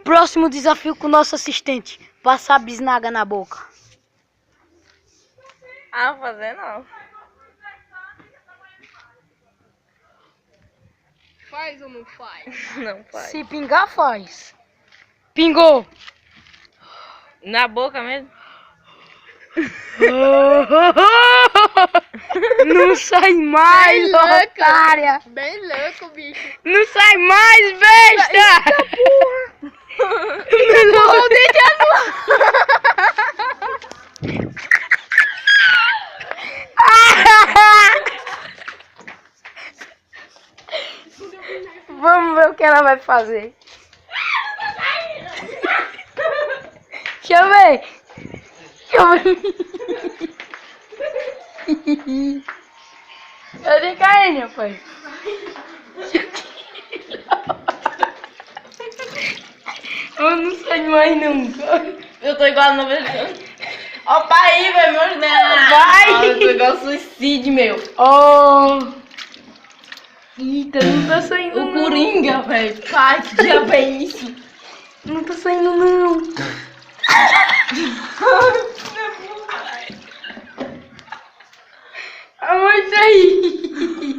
Próximo desafio com o nosso assistente. Passar bisnaga na boca. Ah, vou fazer não. Faz ou não faz? Não faz. Se pingar, faz. Pingou. Na boca mesmo? Não sai mais, Bem louca. otária. Bem louco, bicho. Não sai mais, besta. Não, Vamos ver o que ela vai fazer. Deixa eu ver. Cadê caindo, pai? Eu não sei mais nunca. Eu tô igual a novela. Ó, o pai aí, velho, meus netos. Vai. Eu tô igual suicídio, meu. Oh. Eita, não tá saindo O não. Coringa, velho. Pai, que diabo é isso? Não tá saindo não. A mãe tá aí.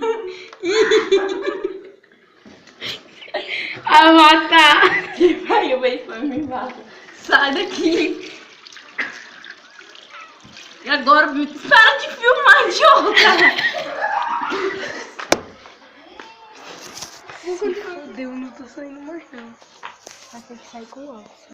A matar. Vai, eu vejo pra mim, vai. Sai daqui. E agora, para de filmar, idiota. Se fodeu, não tô saindo mais não. Vai ter que sair com o óculos.